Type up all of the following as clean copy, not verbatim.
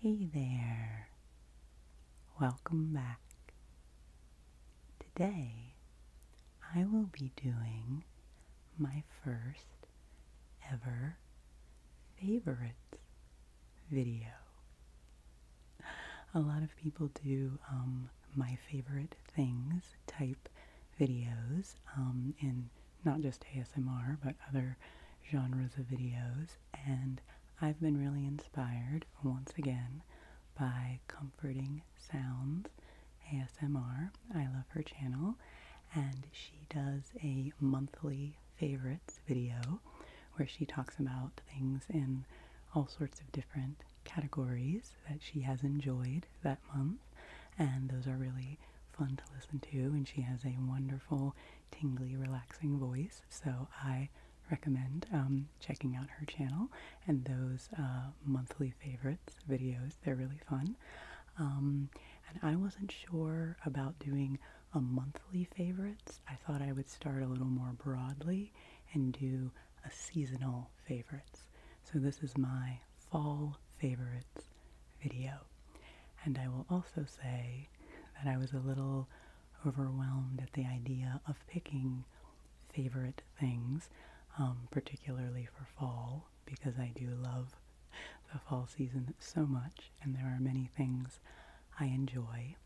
Hey there, welcome back. Today I will be doing my first ever favorites video. A lot of people do my favorite things type videos in not just ASMR but other genres of videos, and I've been really inspired once again by Comforting Sounds ASMR. I love her channel, and she does a monthly favorites video where she talks about things in all sorts of different categories that she has enjoyed that month, and those are really fun to listen to, and she has a wonderful, tingly, relaxing voice, so I recommend checking out her channel and those monthly favorites videos. They're really fun. And I wasn't sure about doing a monthly favorites. I thought I would start a little more broadly and do a seasonal favorites. So this is my fall favorites video. And I will also say that I was a little overwhelmed at the idea of picking favorite things, particularly for fall, because I do love the fall season so much, and there are many things I enjoy.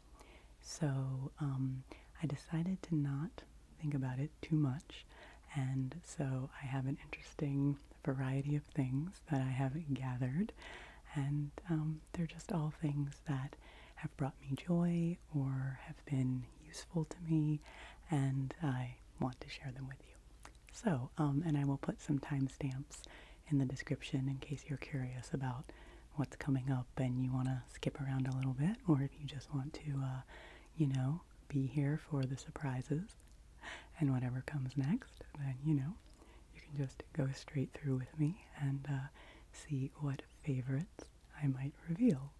So I decided to not think about it too much, and so I have an interesting variety of things that I have gathered, and they're just all things that have brought me joy or have been useful to me, and I want to share them with you. So, and I will put some timestamps in the description in case you're curious about what's coming up and you want to skip around a little bit, or if you just want to, be here for the surprises and whatever comes next, then, you can just go straight through with me and see what favorites I might reveal.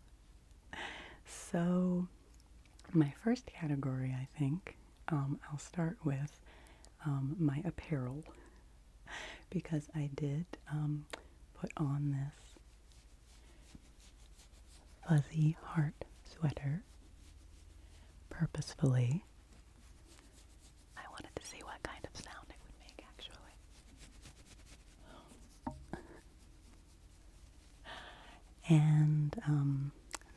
So, my first category, I think, I'll start with my apparel, because I did put on this fuzzy heart sweater purposefully. I wanted to see what kind of sound it would make, actually. And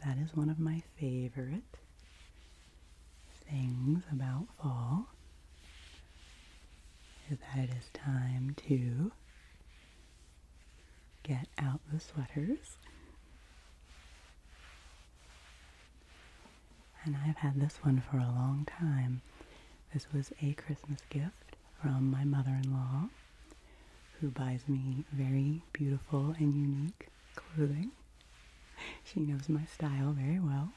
that is one of my favorite things about fall, is that it is time to get out the sweaters. And I've had this one for a long time. This was a Christmas gift from my mother-in-law, who buys me very beautiful and unique clothing. She knows my style very well.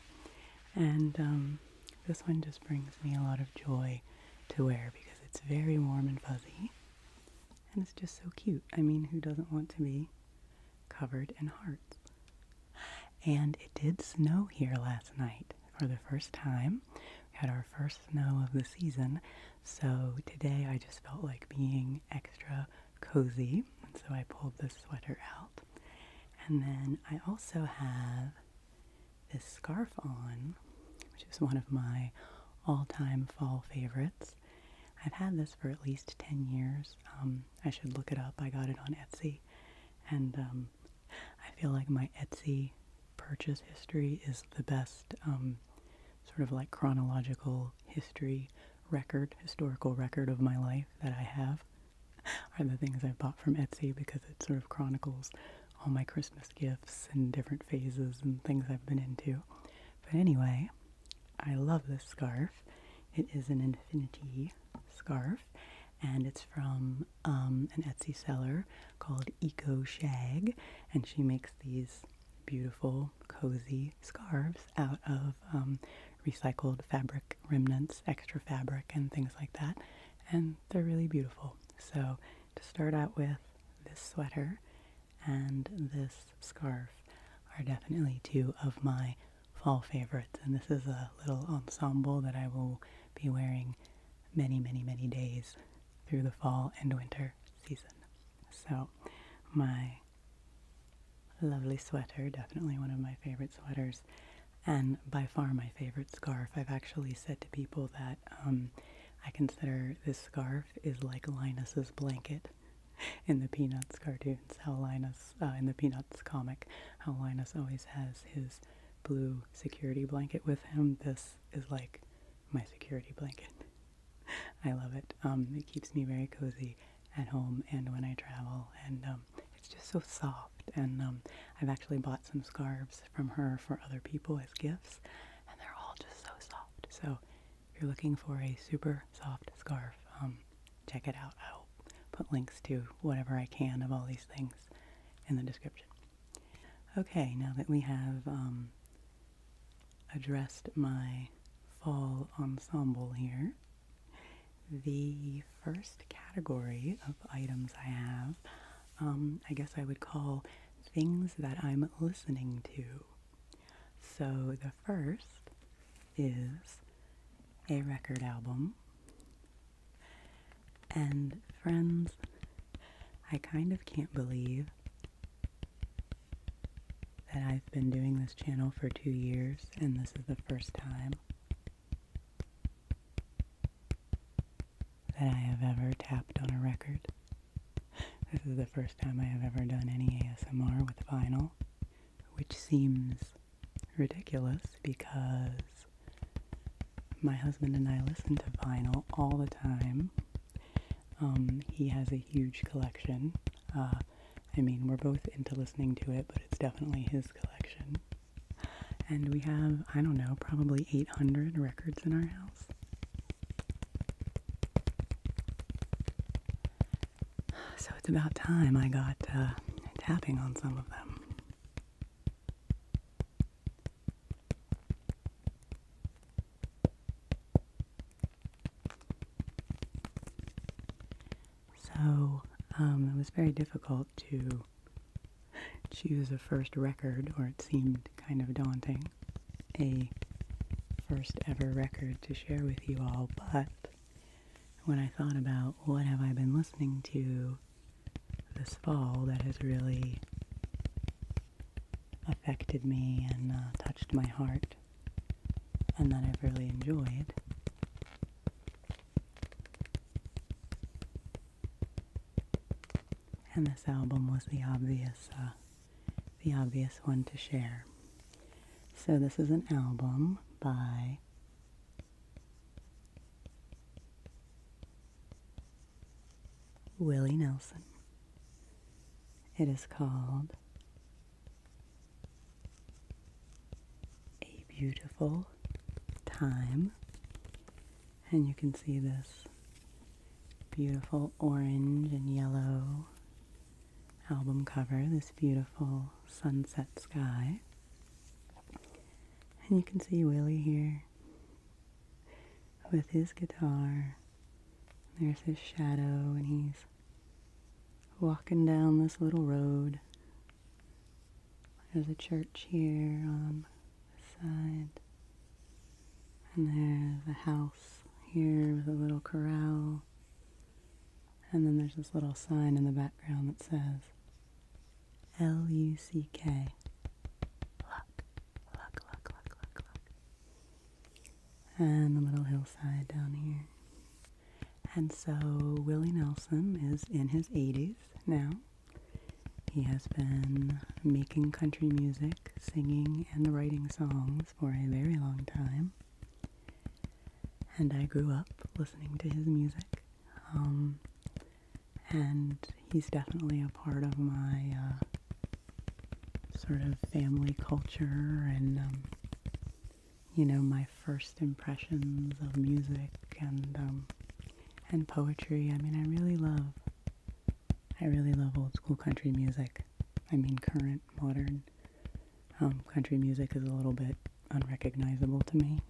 And this one just brings me a lot of joy to wear because it's very warm and fuzzy. And it's just so cute. I mean, who doesn't want to be covered in hearts? And it did snow here last night for the first time. We had our first snow of the season, so today I just felt like being extra cozy, and so I pulled this sweater out. And then I also have this scarf on, which is one of my all-time fall favorites. I've had this for at least 10 years. I should look it up. I got it on Etsy, and I feel like my Etsy purchase history is the best sort of like chronological historical record of my life that I have, are the things I've bought from Etsy, because it sort of chronicles all my Christmas gifts and different phases and things I've been into. But anyway, I love this scarf. It is an infinity scarf, and it's from an Etsy seller called Eco Shag, and she makes these beautiful, cozy scarves out of recycled fabric remnants, extra fabric, and things like that, and they're really beautiful. So to start out with, this sweater and this scarf are definitely two of my fall favorites, and this is a little ensemble that I will be wearing many, many, many days through the fall and winter season. So my lovely sweater, definitely one of my favorite sweaters, and by far my favorite scarf. I've actually said to people that I consider this scarf is like Linus's blanket in the Peanuts cartoons, how Linus, in the Peanuts comic, how Linus always has his blue security blanket with him. This is like my security blanket. I love it. It keeps me very cozy at home and when I travel, and it's just so soft. And I've actually bought some scarves from her for other people as gifts, and they're all just so soft. So if you're looking for a super soft scarf, check it out. I'll put links to whatever I can of all these things in the description. Okay, now that we have addressed my fall ensemble here, the first category of items I have, I guess I would call things that I'm listening to. So the first is a record album. And friends, I kind of can't believe that I've been doing this channel for 2 years and this is the first time that I have ever tapped on a record. This is the first time I have ever done any ASMR with vinyl, which seems ridiculous because my husband and I listen to vinyl all the time. He has a huge collection. I mean, we're both into listening to it, but it's definitely his collection. And we have, I don't know, probably 800 records in our house. So it's about time I got tapping on some of them. So it was very difficult to choose a first record, or it seemed kind of daunting, a first ever record to share with you all, but when I thought about what have I been listening to this fall that has really affected me and touched my heart and that I've really enjoyed, and this album was the obvious one to share. So this is an album by Willie Nelson. It is called A Beautiful Time, and you can see this beautiful orange and yellow album cover, this beautiful sunset sky, and you can see Willie here with his guitar. There's his shadow, and he's walking down this little road. There's a church here on the side, and there's a house here with a little corral, and then there's this little sign in the background that says L-U-C-K, luck, luck, luck, luck, luck, luck, and the little hillside down here. And so Willie Nelson is in his 80s now. He has been making country music, singing, and writing songs for a very long time. And I grew up listening to his music. And he's definitely a part of my sort of family culture and, you know, my first impressions of music and poetry. I mean, I really love old school country music. I mean, current, modern country music is a little bit unrecognizable to me.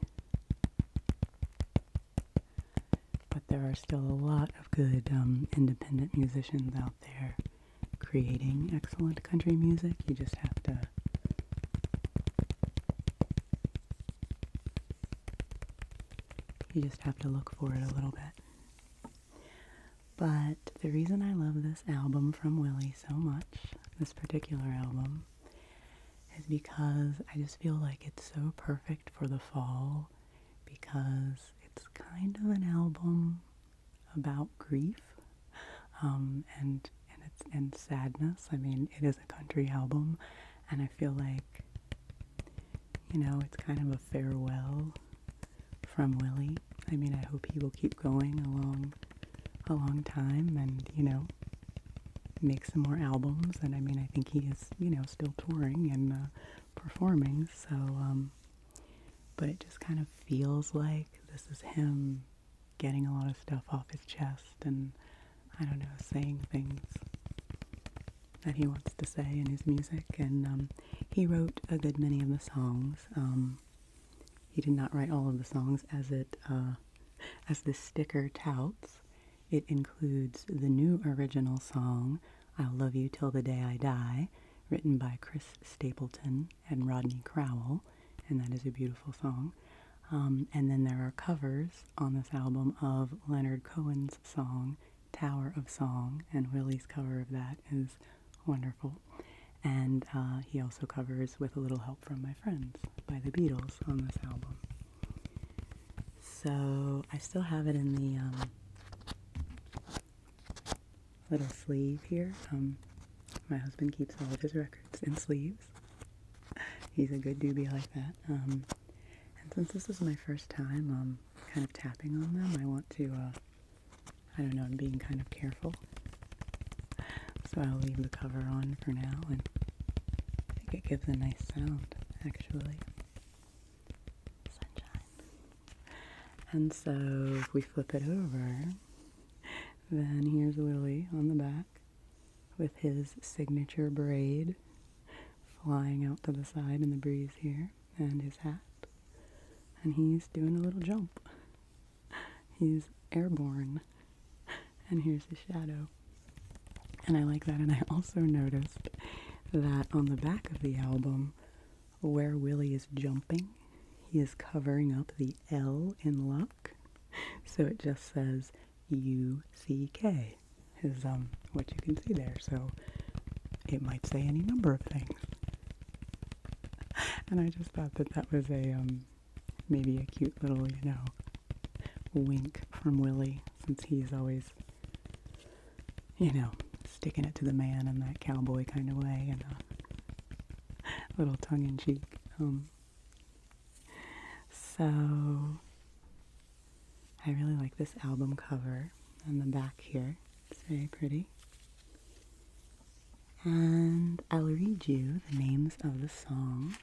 But there are still a lot of good independent musicians out there creating excellent country music. You just have to look for it a little bit. But the reason I love this album from Willie so much, this particular album, because I just feel like it's so perfect for the fall, because it's kind of an album about grief, and sadness. I mean, it is a country album, and I feel like, you know, it's kind of a farewell from Willie. I mean, I hope he will keep going a long time, and, you know, make some more albums. And I mean, I think he is, you know, still touring and performing, so but it just kind of feels like this is him getting a lot of stuff off his chest, and I don't know, saying things that he wants to say in his music. And he wrote a good many of the songs. He did not write all of the songs, as the sticker touts. It includes the new original song, I'll Love You Till the Day I Die, written by Chris Stapleton and Rodney Crowell, and that is a beautiful song. And then there are covers on this album of Leonard Cohen's song, Tower of Song, and Willie's cover of that is wonderful. And he also covers With a Little Help from My Friends by the Beatles on this album. So I still have it in the little sleeve here. My husband keeps all of his records in sleeves. He's a good doobie like that. And since this is my first time kind of tapping on them, I want to, I don't know, I'm being kind of careful. So I'll leave the cover on for now, and I think it gives a nice sound, actually. Sunshine. And so if we flip it over, then here's Willie on the back with his signature braid flying out to the side in the breeze here, and his hat. And he's doing a little jump. He's airborne. And here's his shadow. And I like that. And I also noticed that on the back of the album, where Willie is jumping, he is covering up the L in luck. So it just says U-C-K is what you can see there. So it might say any number of things. And I just thought that that was a maybe a cute little, you know, wink from Willie, since he's always, you know, sticking it to the man in that cowboy kind of way, and a little tongue-in-cheek. So I really like this album cover on the back here. It's very pretty. And I'll read you the names of the songs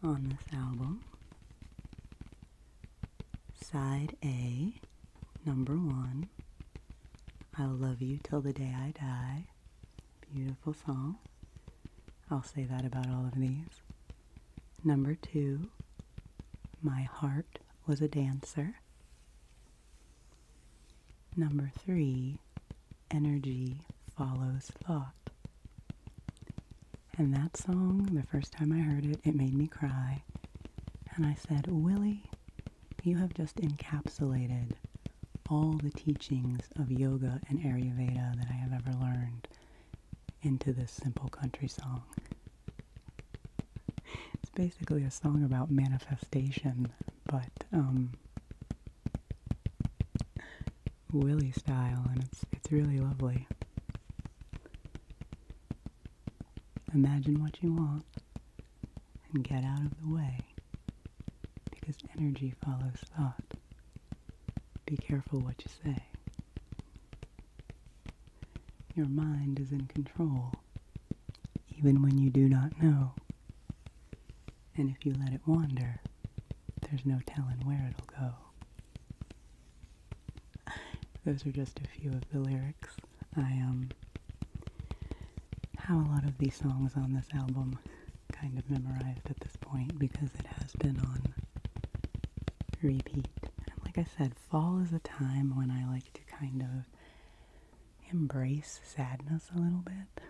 on this album. Side A, number 1, I'll Love You Till the Day I Die. Beautiful song. I'll say that about all of these. Number 2, My Heart Was a Dancer. Number 3, Energy Follows Thought. And that song, the first time I heard it, it made me cry. And I said, Willie, you have just encapsulated all the teachings of yoga and Ayurveda that I have ever learned into this simple country song. It's basically a song about manifestation, but Willie style, and it's really lovely. Imagine what you want and get out of the way, because energy follows thought. Be careful what you say. Your mind is in control, even when you do not know. And if you let it wander, there's no telling where it'll go. Those are just a few of the lyrics. I have a lot of these songs on this album kind of memorized at this point, because it has been on repeat. And like I said, fall is a time when I like to kind of embrace sadness a little bit,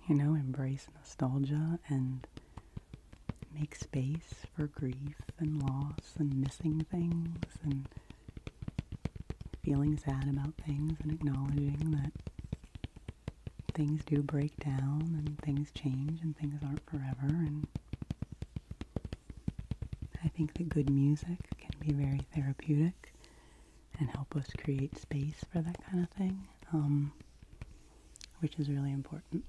you know, embrace nostalgia and make space for grief and loss and missing things and feeling sad about things and acknowledging that things do break down and things change and things aren't forever, and I think that good music can be very therapeutic and help us create space for that kind of thing, which is really important.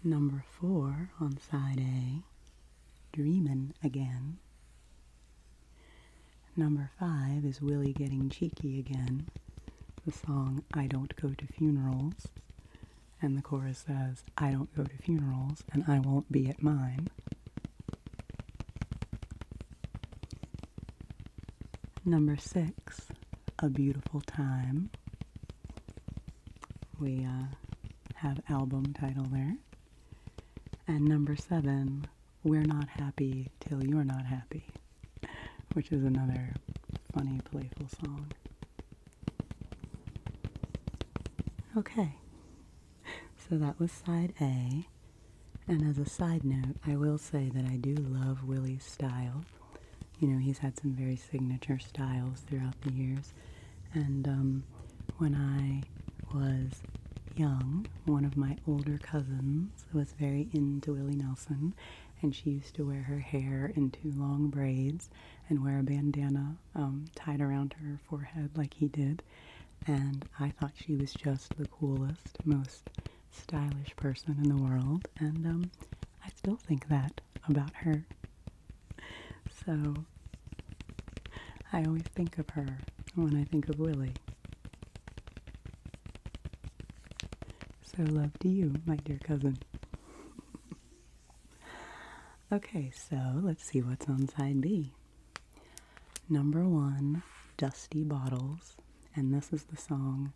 Number 4 on side A, Dreamin' Again. Number 5 is Willie Getting Cheeky Again, the song I Don't Go to Funerals, and the chorus says, I don't go to funerals and I won't be at mine. Number 6, A Beautiful Time. We have album title there. And number 7, We're Not Happy Till You're Not Happy, which is another funny, playful song. Okay, so that was side A. And as a side note, I will say that I do love Willie's style. You know, he's had some very signature styles throughout the years. And when I was young, one of my older cousins was very into Willie Nelson, and she used to wear her hair into long braids and wear a bandana tied around her forehead like he did. And I thought she was just the coolest, most stylish person in the world, and I still think that about her. So I always think of her when I think of Willie. So love to you, my dear cousin. Okay, so let's see what's on side B. Number 1, Dusty Bottles. And this is the song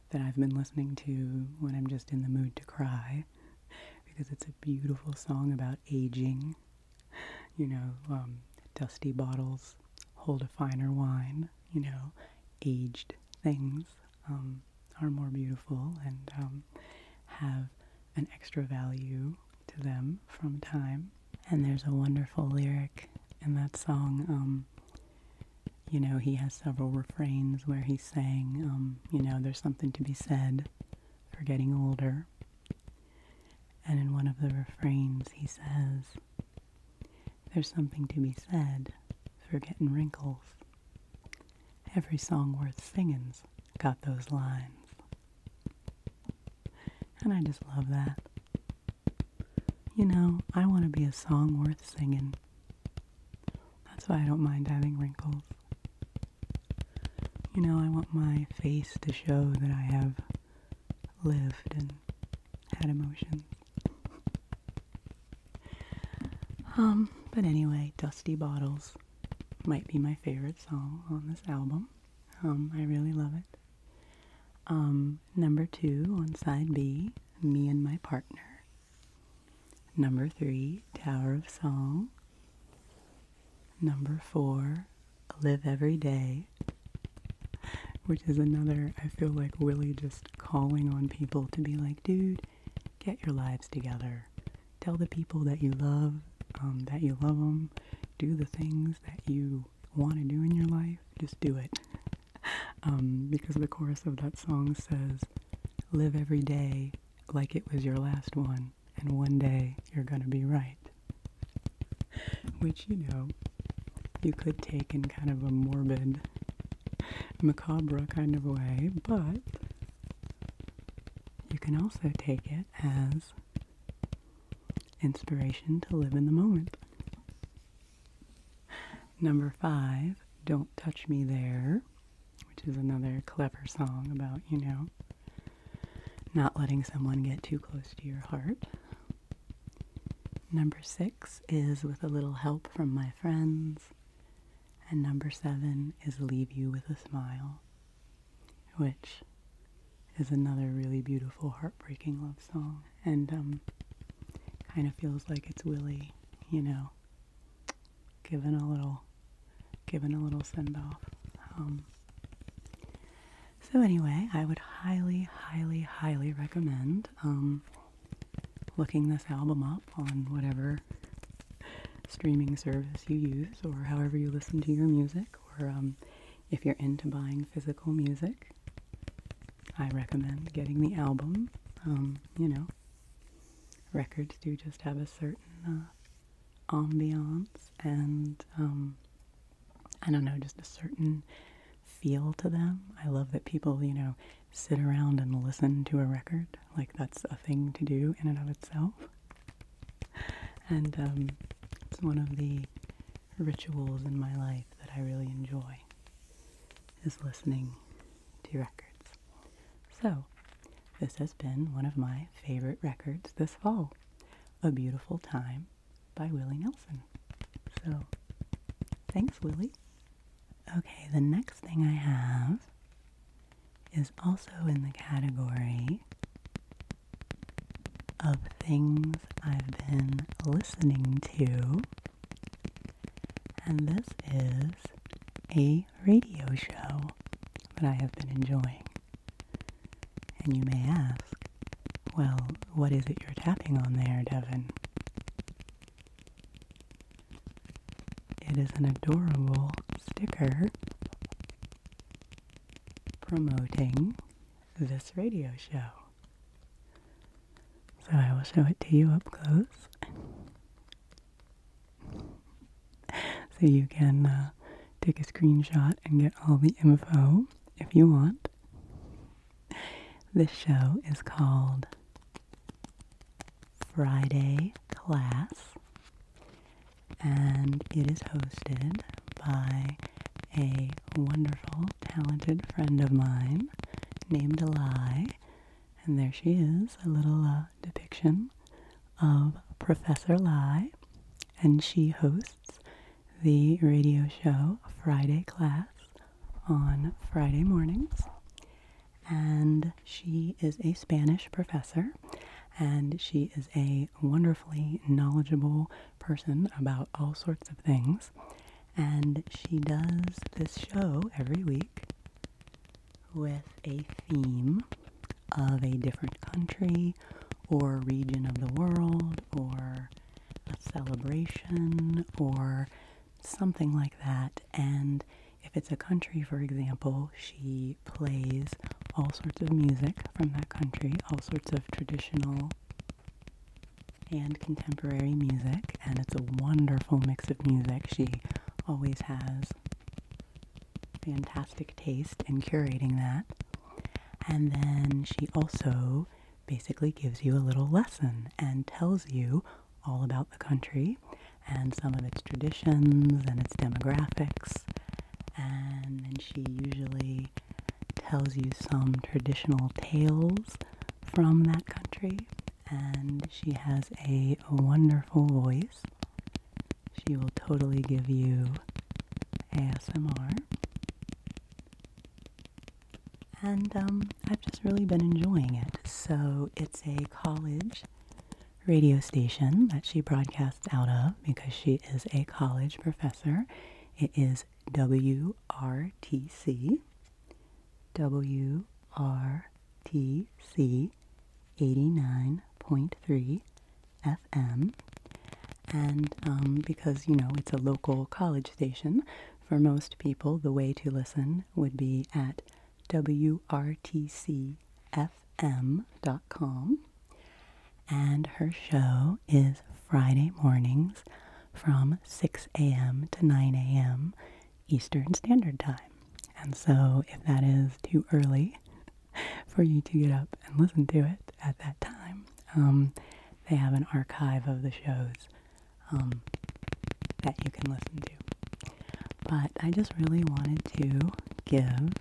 that I've been listening to when I'm just in the mood to cry, because it's a beautiful song about aging. You know, dusty bottles hold a finer wine. You know, aged things are more beautiful and have an extra value to them from time. And there's a wonderful lyric in that song. You know, he has several refrains where he's saying, you know, there's something to be said for getting older. And in one of the refrains he says, there's something to be said for getting wrinkles. Every song worth singing's got those lines. And I just love that. You know, I want to be a song worth singing. That's why I don't mind having wrinkles. You know, I want my face to show that I have lived and had emotions. But anyway, Dusty Bottles might be my favorite song on this album. I really love it. Number 2 on side B, Me and My Partner. Number 3, Tower of Song. Number 4, Live Every Day, which is another, I feel like Willie just calling on people to be like, dude, get your lives together. Tell the people that you love them. Do the things that you want to do in your life. Just do it. Because the chorus of that song says, live every day like it was your last one, and one day you're gonna be right. Which, you know, you could take in kind of a morbid, macabre kind of way, but you can also take it as inspiration to live in the moment. Number 5, Don't Touch Me There, which is another clever song about, you know, not letting someone get too close to your heart. Number 6 is With a Little Help from My Friends. And number 7 is Leave You with a Smile, which is another really beautiful, heartbreaking love song. And kind of feels like it's Willie, you know, giving a little send-off. So anyway, I would highly, highly, highly recommend looking this album up on whatever streaming service you use, or however you listen to your music, or if you're into buying physical music, I recommend getting the album. You know, records do just have a certain ambiance and, I don't know, just a certain feel to them. I love that people, you know, sit around and listen to a record. Like, that's a thing to do in and of itself. And it's one of the rituals in my life that I really enjoy, is listening to records. So, this has been one of my favorite records this fall, A Beautiful Time by Willie Nelson. So, thanks, Willie. Okay, the next thing I have is also in the category of things I've been listening to, and this is a radio show that I have been enjoying. And you may ask, well, what is it you're tapping on there, Devin? It is an adorable sticker promoting this radio show. So I will show it to you up close. So you can take a screenshot and get all the info if you want. This show is called Friday Class, and it is hosted by a wonderful, talented friend of mine named Eli. And there she is, a little depiction of Professor Lai, and she hosts the radio show Friday Class on Friday mornings. And she is a Spanish professor, and she is a wonderfully knowledgeable person about all sorts of things. And she does this show every week with a theme of a different country or region of the world or a celebration or something like that. And if it's a country, for example, she plays all sorts of music from that country, all sorts of traditional and contemporary music, and it's a wonderful mix of music. She always has fantastic taste in curating that. And then she also basically gives you a little lesson and tells you all about the country and some of its traditions and its demographics. And then she usually tells you some traditional tales from that country. And she has a wonderful voice. She will totally give you ASMR. And I've just really been enjoying it. So it's a college radio station that she broadcasts out of because she is a college professor. It is WRTC 89.3 FM. And because, you know, it's a local college station, for most people, the way to listen would be at WRTCFM.com. And her show is Friday mornings from 6 a.m. to 9 a.m. Eastern Standard Time. And so if that is too early for you to get up and listen to it at that time, they have an archive of the shows that you can listen to. But I just really wanted to give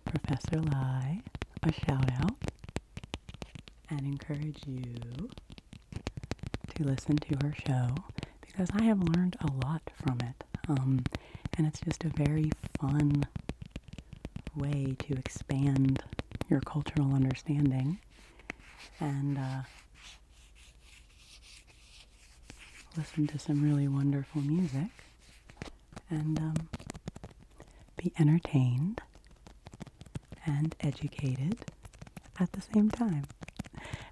Professor Lai a shout out and encourage you to listen to her show because I have learned a lot from it. And it's just a very fun way to expand your cultural understanding and listen to some really wonderful music and be entertained and educated at the same time.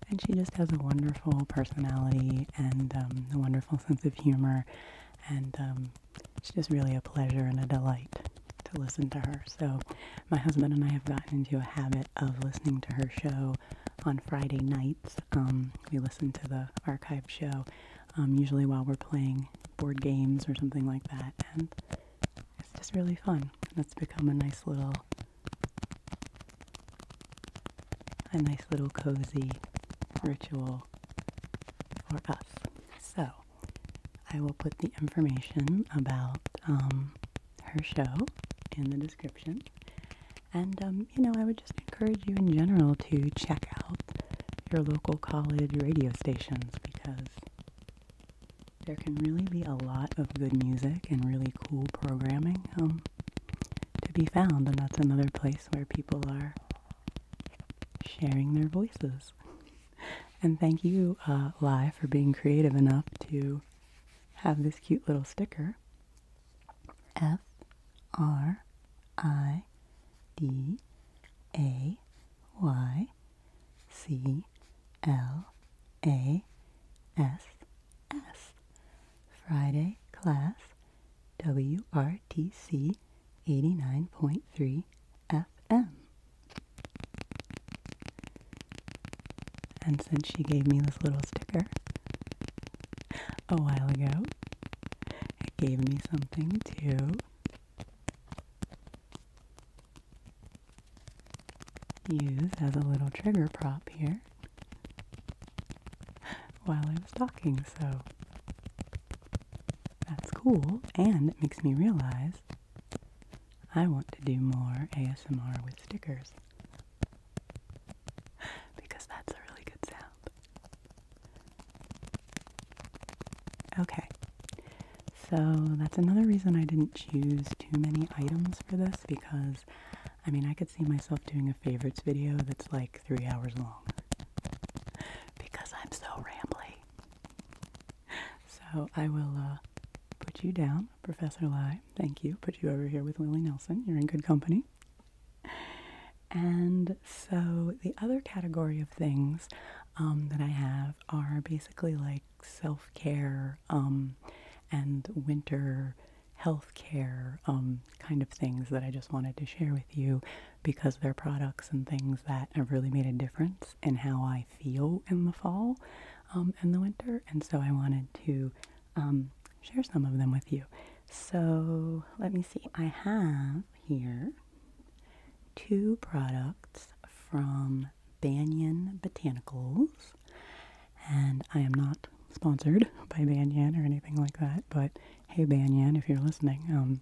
And she just has a wonderful personality and a wonderful sense of humor, and it's just really a pleasure and a delight to listen to her. So my husband and I have gotten into a habit of listening to her show on Friday nights. We listen to the archived show, usually while we're playing board games or something like that, and it's just really fun. It's become a nice little cozy ritual for us. So I will put the information about her show in the description. And, I would just encourage you in general to check out your local college radio stations, because there can really be a lot of good music and really cool programming to be found. And that's another place where people are sharing their voices. And thank you, Live, for being creative enough to have this cute little sticker. FRIDAYCLASS. Friday Class WRTC 89.3 FM. And since she gave me this little sticker a while ago, it gave me something to use as a little trigger prop here while I was talking, so that's cool, and it makes me realize I want to do more ASMR with stickers, because that's a really good sound. Okay, so that's another reason I didn't choose too many items for this, because I could see myself doing a favorites video that's like 3 hours long, because I'm so rambly. So I will put you down, Professor Lai. Thank you. Put you over here with Willie Nelson. You're in good company. And so the other category of things that I have are basically like self-care and winter healthcare kind of things that I just wanted to share with you, because they're products and things that have really made a difference in how I feel in the fall and the winter, and so I wanted to share some of them with you. So let me see. I have here 2 products from Banyan Botanicals, and I am not sponsored by Banyan or anything like that, but hey Banyan, if you're listening,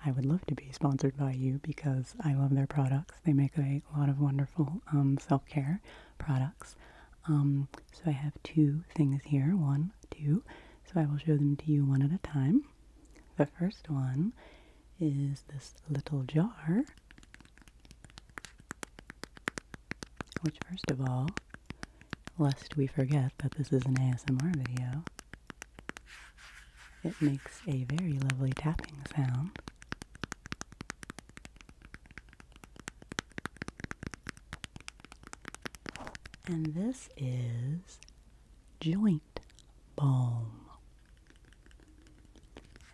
I would love to be sponsored by you, because I love their products. They make a lot of wonderful self-care products. So I have 2 things here, 1, 2, so I will show them to you one at a time. The first one is this little jar, which, first of all, lest we forget that this is an ASMR video, it makes a very lovely tapping sound. And this is joint balm.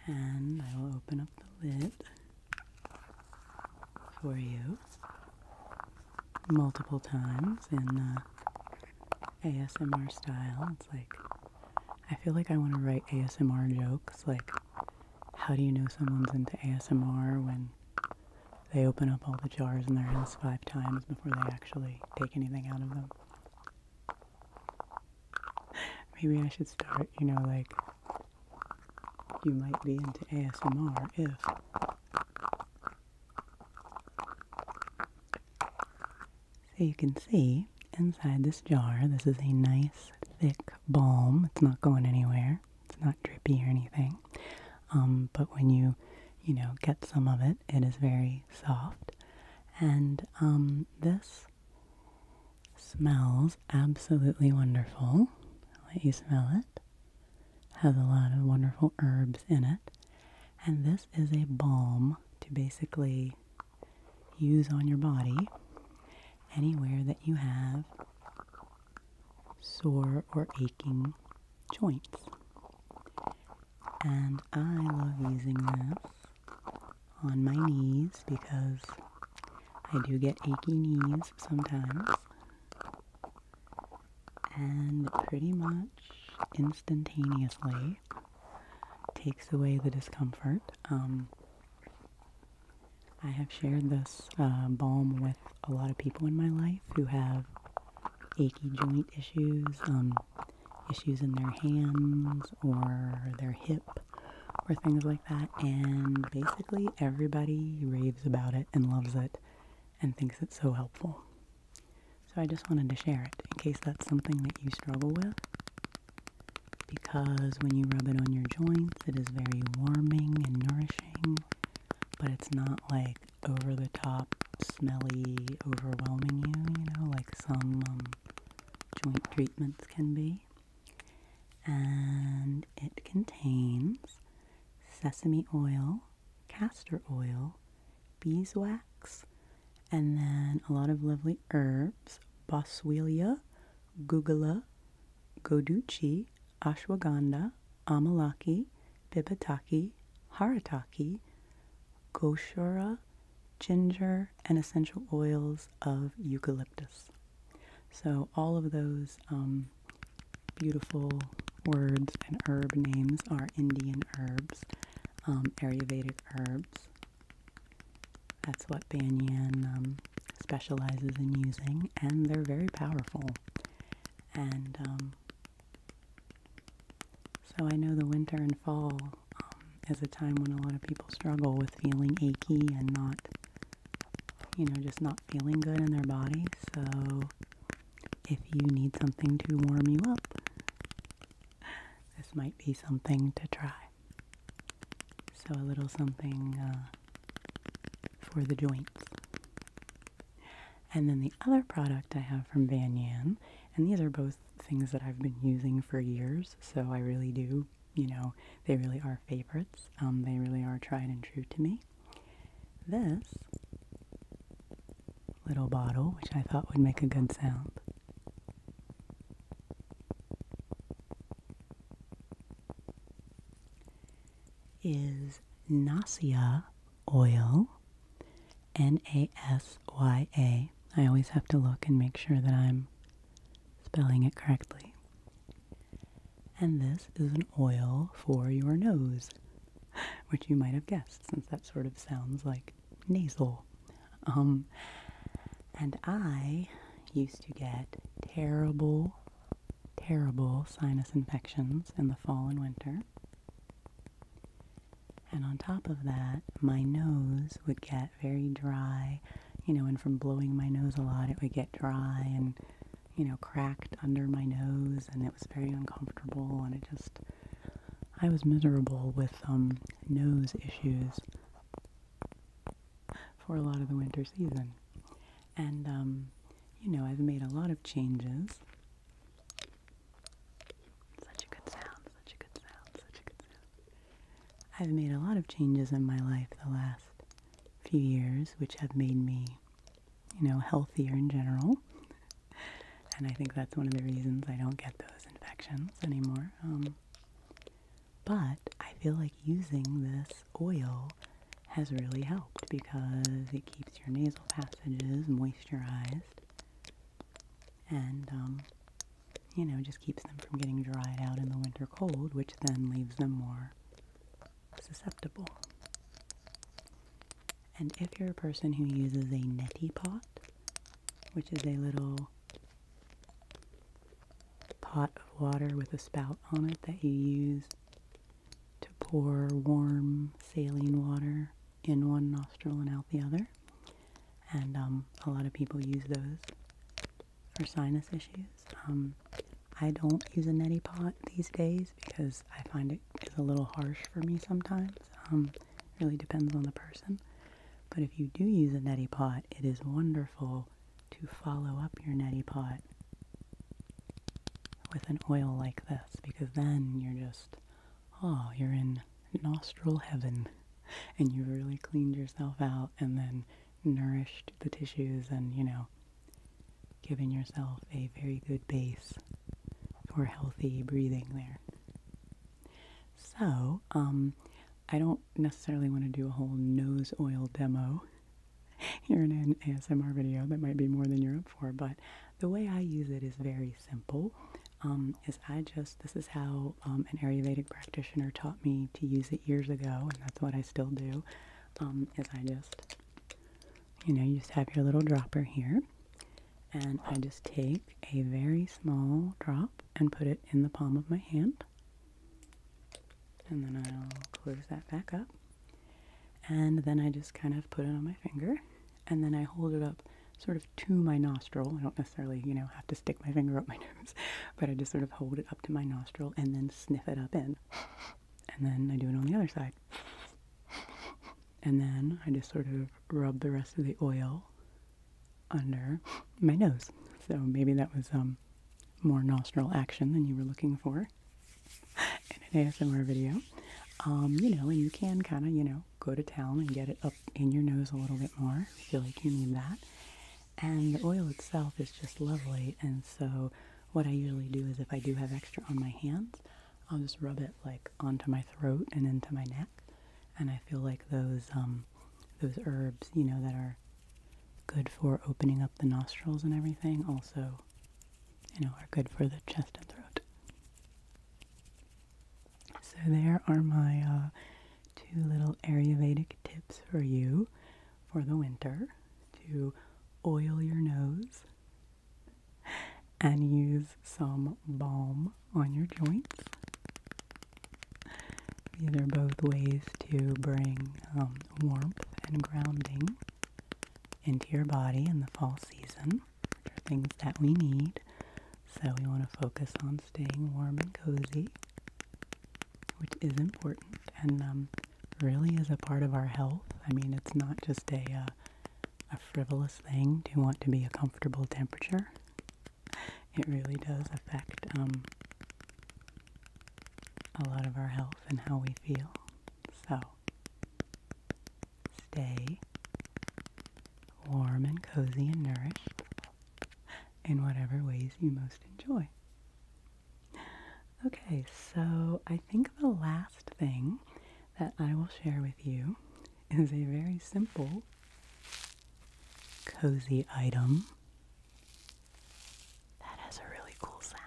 And I will open up the lid for you multiple times in ASMR style. It's like, I feel like I want to write ASMR jokes, like, how do you know someone's into ASMR when they open up all the jars in their house 5 times before they actually take anything out of them? Maybe I should start, like, you might be into ASMR if... So you can see inside this jar, this is a nice thick balm. It's not going anywhere. It's not drippy or anything. But when you get some of it, it is very soft. And this smells absolutely wonderful. I'll let you smell it. Has a lot of wonderful herbs in it. And this is a balm to basically use on your body anywhere that you have sore or aching joints. And I love using this on my knees because I do get achy knees sometimes. And pretty much instantaneously takes away the discomfort. I have shared this balm with a lot of people in my life who have achy joint issues, issues in their hands or their hip or things like that, and basically everybody raves about it and loves it and thinks it's so helpful. So I just wanted to share it in case that's something that you struggle with, because when you rub it on your joints, it is very warming and nourishing, but it's not like over the top, smelly, overwhelming you, like some joint treatments can be. And it contains sesame oil, castor oil, beeswax, and then a lot of lovely herbs: boswellia, gugula, goduchi, ashwagandha, amalaki, bibataki, harataki, goshura, ginger, and essential oils of eucalyptus. So all of those beautiful words and herb names are Indian herbs, Ayurvedic herbs. That's what Banyan specializes in using, and they're very powerful. And so I know the winter and fall is a time when a lot of people struggle with feeling achy and not, just not feeling good in their body. So if you need something to warm you up, this might be something to try. So a little something for the joints. And then the other product I have from Banyan, and these are both things that I've been using for years, so I really do, they really are favorites. They really are tried and true to me. This little bottle, which I thought would make a good sound, is Nasya Oil, Nasya. I always have to look and make sure that I'm spelling it correctly. And this is an oil for your nose, which you might have guessed, since that sort of sounds like nasal. And I used to get terrible, terrible sinus infections in the fall and winter. And on top of that, my nose would get very dry, and from blowing my nose a lot, it would get dry and, cracked under my nose, and it was very uncomfortable, and I was miserable with nose issues for a lot of the winter season. And, I've made a lot of changes. Such a good sound, such a good sound, such a good sound. I've made a lot of changes in my life the last few years, which have made me, healthier in general. And I think that's one of the reasons I don't get those infections anymore. But I feel like using this oil has really helped because it keeps your nasal passages moisturized and, just keeps them from getting dried out in the winter cold, which then leaves them more susceptible. And if you're a person who uses a neti pot, which is a little pot of water with a spout on it that you use to pour warm saline water in one nostril and out the other, and a lot of people use those for sinus issues. I don't use a neti pot these days because I find it is a little harsh for me sometimes. Really depends on the person. But if you do use a neti pot, it is wonderful to follow up your neti pot with an oil like this, because then you're just, you're in nostril heaven, and you really cleaned yourself out and then nourished the tissues and, given yourself a very good base for healthy breathing there. So, I I don't necessarily want to do a whole nose oil demo here in an ASMR video. That might be more than you're up for, but the way I use it is very simple. This is how an Ayurvedic practitioner taught me to use it years ago, and that's what I still do, is I just, you just have your little dropper here, and I just take a very small drop and put it in the palm of my hand, and then I'll close that back up, and then I just kind of put it on my finger, and then I hold it up sort of to my nostril. I don't necessarily, have to stick my finger up my nose, but I just sort of hold it up to my nostril and then sniff it up in. And then I do it on the other side. And then I just sort of rub the rest of the oil under my nose. So maybe that was more nostril action than you were looking for in an ASMR video. And you can kind of, go to town and get it up in your nose a little bit more if you feel like you need that. And the oil itself is just lovely, and so what I usually do is if I do have extra on my hands, I'll just rub it like onto my throat and into my neck, and I feel like those herbs, that are good for opening up the nostrils and everything, also, are good for the chest and throat. So there are my 2 little Ayurvedic tips for you for the winter to oil your nose and use some balm on your joints. These are both ways to bring warmth and grounding into your body in the fall season, which are things that we need. So we want to focus on staying warm and cozy, which is important and really is a part of our health. I mean, it's not just a frivolous thing to want to be a comfortable temperature. It really does affect a lot of our health and how we feel. So stay warm and cozy and nourished in whatever ways you most enjoy. Okay, so I think the last thing that I will share with you is a very simple cozy item that has a really cool sound.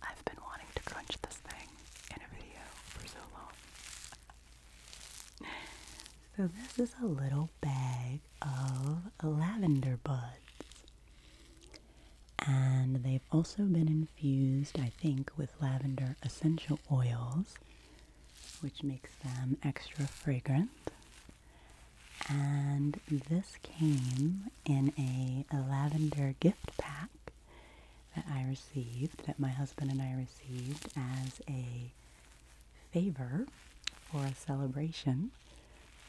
I've been wanting to crunch this thing in a video for so long. So this is a little bag of lavender buds, and they've also been infused, I think, with lavender essential oils, which makes them extra fragrant. And this came in a lavender gift pack that I received, that my husband and I received as a favor for a celebration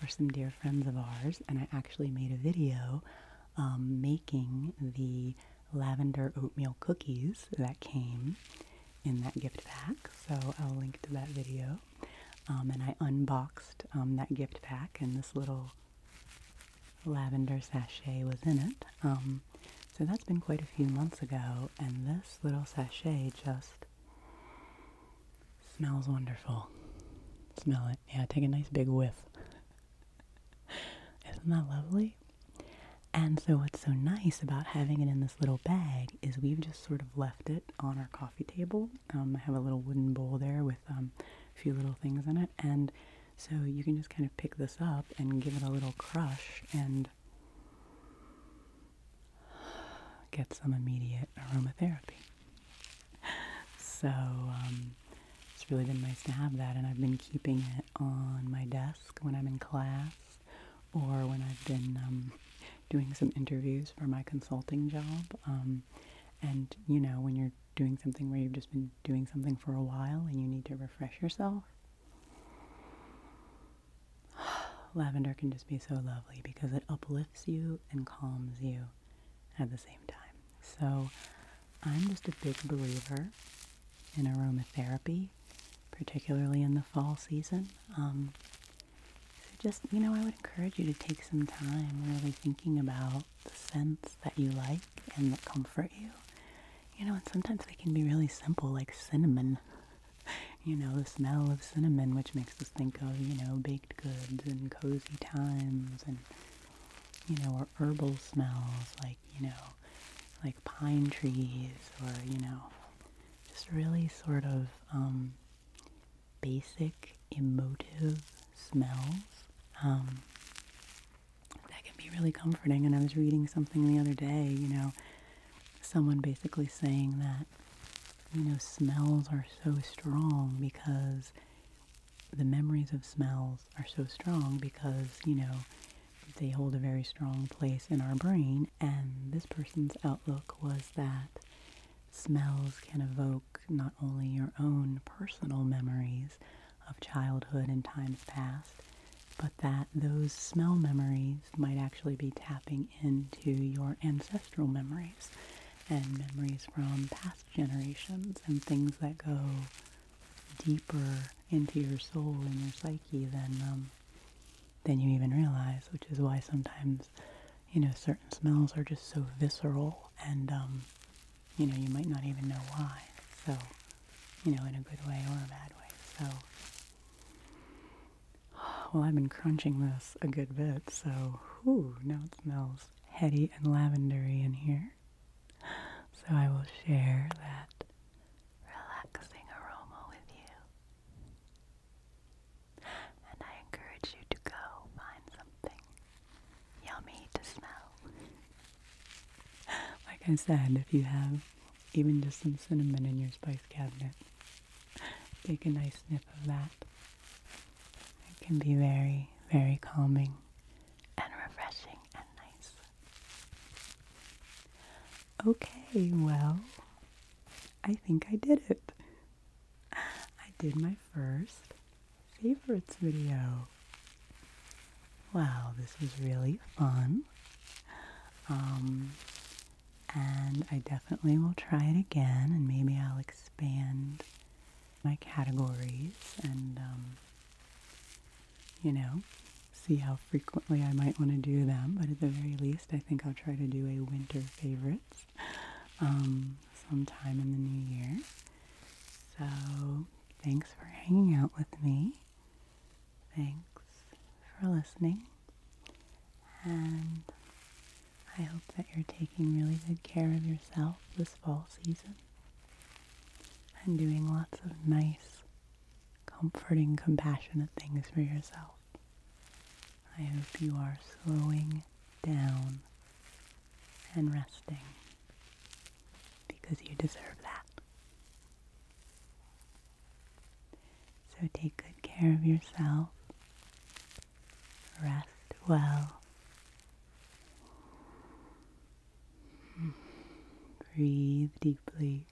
for some dear friends of ours. And I actually made a video making the lavender oatmeal cookies that came in that gift pack. So I'll link to that video. And I unboxed that gift pack, and this little lavender sachet was in it. So that's been quite a few months ago, and this little sachet just smells wonderful. Smell it. Yeah, take a nice big whiff. Isn't that lovely? And so what's so nice about having it in this little bag is we've just sort of left it on our coffee table. I have a little wooden bowl there with a few little things in it, and so you can just kind of pick this up and give it a little crush and get some immediate aromatherapy. So it's really been nice to have that, and I've been keeping it on my desk when I'm in class or when I've been doing some interviews for my consulting job. And when you're doing something where you've just been doing something for a while and you need to refresh yourself, lavender can just be so lovely because it uplifts you and calms you at the same time. So I'm just a big believer in aromatherapy, particularly in the fall season. So just, I would encourage you to take some time really thinking about the scents that you like and that comfort you. And sometimes they can be really simple, like cinnamon. The smell of cinnamon, which makes us think of, baked goods and cozy times, and, or herbal smells, like pine trees, or, just really sort of basic, emotive smells that can be really comforting. And I was reading something the other day, someone basically saying that, smells are so strong because the memories of smells are so strong because, they hold a very strong place in our brain. And this person's outlook was that smells can evoke not only your own personal memories of childhood and times past, but that those smell memories might actually be tapping into your ancestral memories and memories from past generations and things that go deeper into your soul and your psyche than you even realize, which is why sometimes, certain smells are just so visceral and, you might not even know why. So, in a good way or a bad way. So, well, I've been crunching this a good bit, so, now it smells heady and lavendery in here. So I will share that relaxing aroma with you. And I encourage you to go find something yummy to smell. Like I said, if you have even just some cinnamon in your spice cabinet, take a nice sniff of that. It can be very, very calming and refreshing and nice. Okay, well, I think I did it. I did my first favorites video. Wow, this was really fun. And I definitely will try it again, and maybe I'll expand my categories and, see how frequently I might want to do them. But at the very least, I think I'll try to do a winter favorites sometime in the new year. So, thanks for hanging out with me. Thanks for listening. And I hope that you're taking really good care of yourself this fall season and doing lots of nice, comforting, compassionate things for yourself. I hope you are slowing down and resting because you deserve that. So take good care of yourself. Rest well. Breathe deeply.